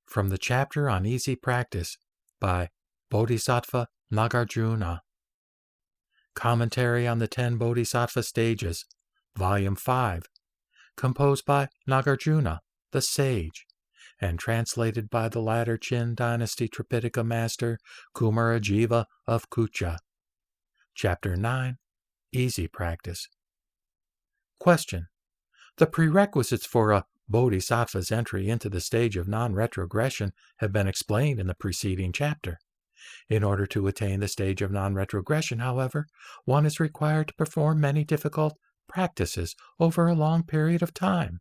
From the chapter on Easy Practice by Bodhisattva Nagarjuna. Commentary on the Ten Bodhisattva Stages, Volume 5, composed by Nagarjuna, the sage, and translated by the latter Shin dynasty Tripitaka master Kumarajiva of Kucha. Chapter 9, Easy Practice. Question. The prerequisites for a Bodhisattva's entry into the stage of non-retrogression have been explained in the preceding chapter. In order to attain the stage of non-retrogression, however, one is required to perform many difficult practices over a long period of time.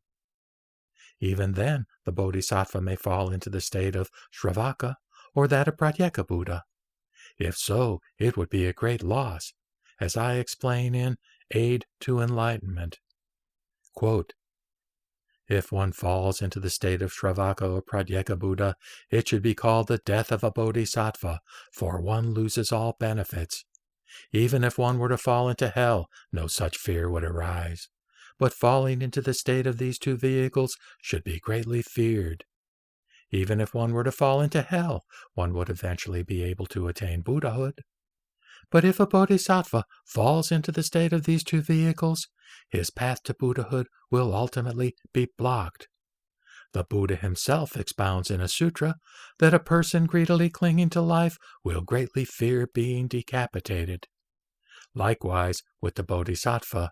Even then, the Bodhisattva may fall into the state of Shravaka or that of Pratyeka Buddha. If so, it would be a great loss, as I explain in Aid to Enlightenment. Quote, if one falls into the state of Shravaka or Pratyeka Buddha, it should be called the death of a Bodhisattva, for one loses all benefits. Even if one were to fall into hell, no such fear would arise. But falling into the state of these two vehicles should be greatly feared. Even if one were to fall into hell, one would eventually be able to attain Buddhahood. But if a Bodhisattva falls into the state of these two vehicles, his path to Buddhahood will ultimately be blocked. The Buddha himself expounds in a sutra that a person greedily clinging to life will greatly fear being decapitated. Likewise with the Bodhisattva.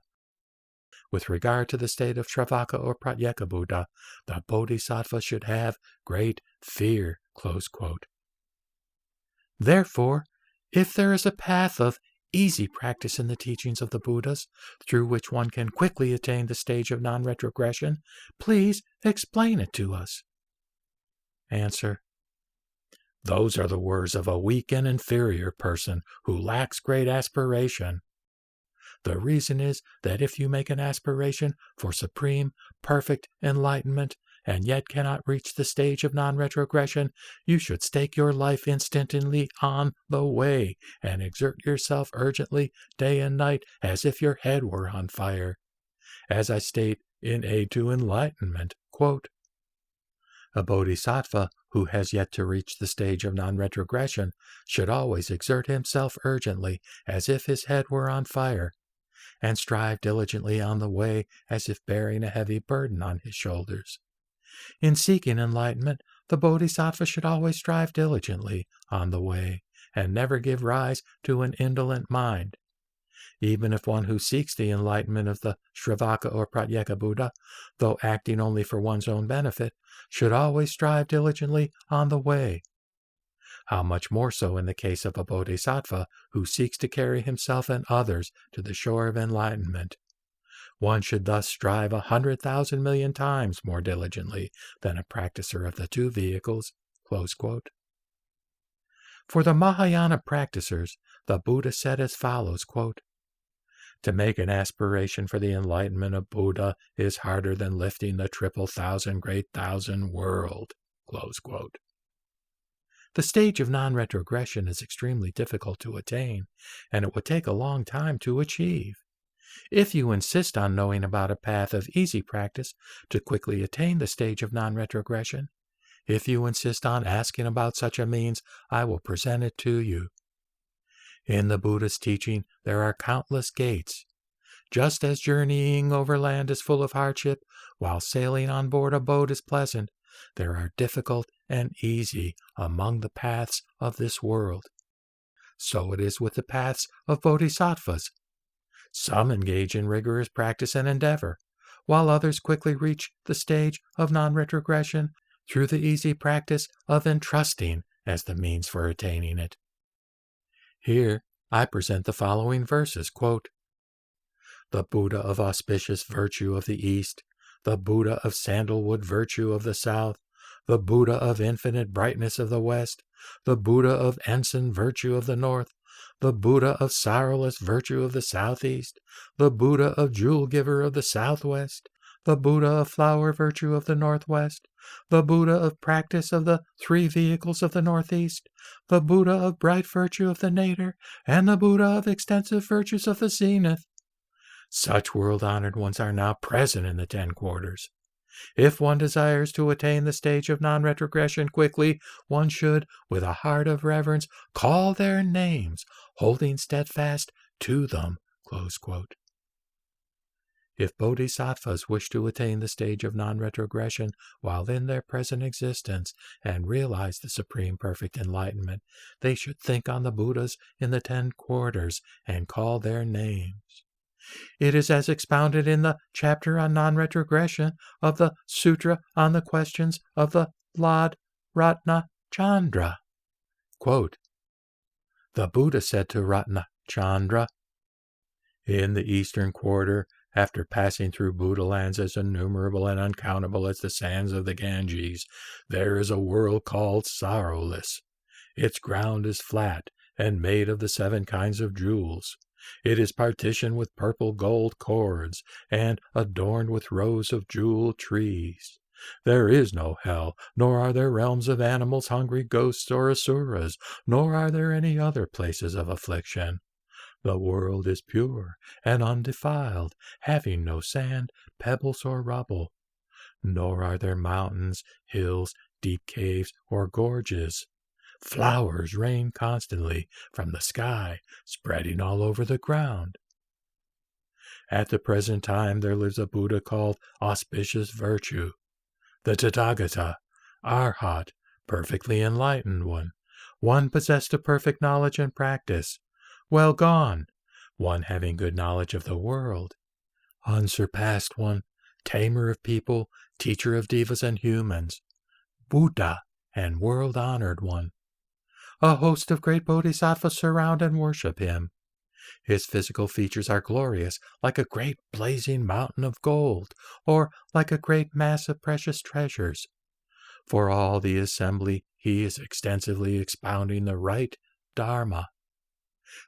With regard to the state of Shravaka or Pratyeka Buddha, the Bodhisattva should have great fear. Close quote. Therefore, if there is a path of easy practice in the teachings of the Buddhas, through which one can quickly attain the stage of non-retrogression, please explain it to us. Answer. Those are the words of a weak and inferior person who lacks great aspiration. The reason is that if you make an aspiration for supreme, perfect enlightenment, and yet cannot reach the stage of non-retrogression, you should stake your life instantly on the way and exert yourself urgently day and night as if your head were on fire. As I state in Aid to Enlightenment, quote, a bodhisattva who has yet to reach the stage of non-retrogression should always exert himself urgently as if his head were on fire, and strive diligently on the way as if bearing a heavy burden on his shoulders. In seeking enlightenment, the bodhisattva should always strive diligently on the way, and never give rise to an indolent mind. Even if one who seeks the enlightenment of the Shravaka or Pratyeka Buddha, though acting only for one's own benefit, should always strive diligently on the way. How much more so in the case of a bodhisattva who seeks to carry himself and others to the shore of enlightenment. One should thus strive 100,000 million times more diligently than a practicer of the two vehicles. Close quote. For the Mahayana practicers, the Buddha said as follows, quote, to make an aspiration for the enlightenment of Buddha is harder than lifting the 1,000,000 great thousand world. Close quote. The stage of non-retrogression is extremely difficult to attain, and it would take a long time to achieve. If you insist on knowing about a path of easy practice to quickly attain the stage of non-retrogression, if you insist on asking about such a means, I will present it to you. In the Buddha's teaching, there are countless gates. Just as journeying over land is full of hardship, while sailing on board a boat is pleasant, there are difficult and easy among the paths of this world. So it is with the paths of bodhisattvas. Some engage in rigorous practice and endeavor, while others quickly reach the stage of non-retrogression through the easy practice of entrusting as the means for attaining it. Here I present the following verses, quote, the Buddha of auspicious virtue of the East, the Buddha of sandalwood virtue of the South, the Buddha of infinite brightness of the West, the Buddha of ensign virtue of the North, the Buddha of sorrowless virtue of the Southeast, the Buddha of jewel giver of the Southwest, the Buddha of flower virtue of the Northwest, the Buddha of practice of the three vehicles of the Northeast, the Buddha of bright virtue of the Nadir, and the Buddha of extensive virtues of the Zenith. Such world-honored ones are now present in the 10 quarters. If one desires to attain the stage of non-retrogression quickly, one should, with a heart of reverence, call their names, holding steadfast to them." Close quote. If bodhisattvas wish to attain the stage of non-retrogression while in their present existence and realize the supreme perfect enlightenment, they should think on the Buddhas in the 10 quarters and call their names. It is as expounded in the chapter on non-retrogression of the Sutra on the Questions of the Lord Ratnachandra. Quote, "The Buddha said to Ratnachandra, in the eastern quarter, after passing through Buddha lands as innumerable and uncountable as the sands of the Ganges, there is a world called Sorrowless. Its ground is flat and made of the 7 kinds of jewels. It is partitioned with purple gold cords and adorned with rows of jeweled trees. There is no hell, nor are there realms of animals, hungry ghosts, or asuras, nor are there any other places of affliction. The world is pure and undefiled, having no sand, pebbles, or rubble. Nor are there mountains, hills, deep caves, or gorges. Flowers rain constantly from the sky, spreading all over the ground. At the present time there lives a Buddha called Auspicious Virtue, the Tathagata, Arhat, perfectly enlightened one possessed of perfect knowledge and practice, well gone, one having good knowledge of the world, unsurpassed one, tamer of people, teacher of devas and humans, Buddha and world-honored one. A host of great bodhisattvas surround and worship him. His physical features are glorious, like a great blazing mountain of gold, or like a great mass of precious treasures. For all the assembly he is extensively expounding the right Dharma.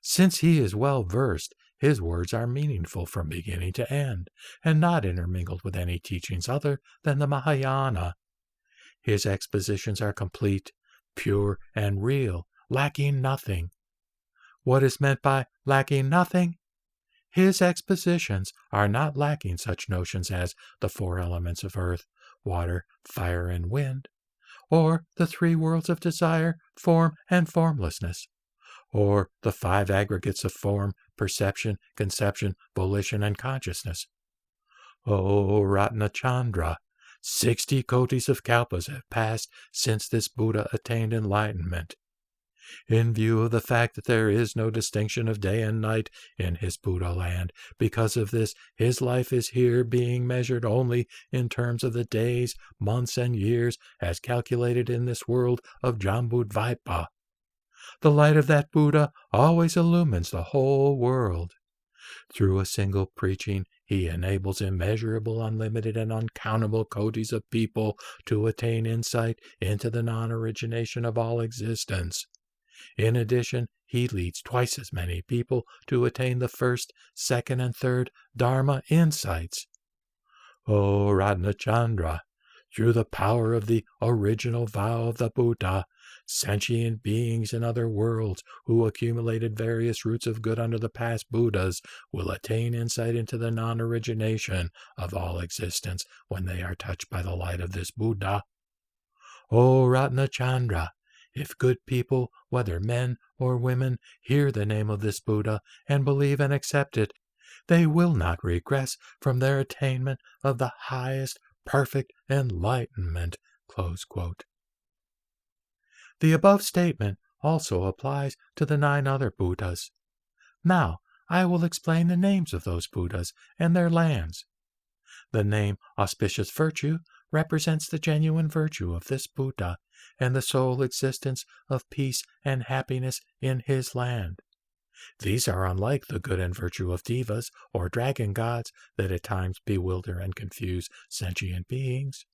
Since he is well versed, his words are meaningful from beginning to end, and not intermingled with any teachings other than the Mahayana. His expositions are complete, pure, and real, lacking nothing. What is meant by lacking nothing? His expositions are not lacking such notions as the 4 elements of earth, water, fire, and wind, or the 3 worlds of desire, form, and formlessness, or the 5 aggregates of form, perception, conception, volition, and consciousness. O Ratnachandra, 60 kotis of kalpas have passed since this Buddha attained enlightenment. In view of the fact that there is no distinction of day and night in his Buddha land, because of this, his life is here being measured only in terms of the days, months, and years as calculated in this world of Jambudvipa. The light of that Buddha always illumines the whole world. Through a single preaching, he enables immeasurable, unlimited, and uncountable kotis of people to attain insight into the non-origination of all existence. In addition, he leads twice as many people to attain the 1st, 2nd, and 3rd Dharma insights. O Ratnachandra, through the power of the original vow of the Buddha, sentient beings in other worlds who accumulated various roots of good under the past Buddhas will attain insight into the non-origination of all existence when they are touched by the light of this Buddha. O Ratnachandra, if good people, whether men or women, hear the name of this Buddha and believe and accept it, they will not regress from their attainment of the highest perfect enlightenment. Close quote. The above statement also applies to the 9 other Buddhas. Now, I will explain the names of those Buddhas and their lands. The name Auspicious Virtue represents the genuine virtue of this Buddha and the sole existence of peace and happiness in his land. These are unlike the good and virtue of devas or dragon gods that at times bewilder and confuse sentient beings.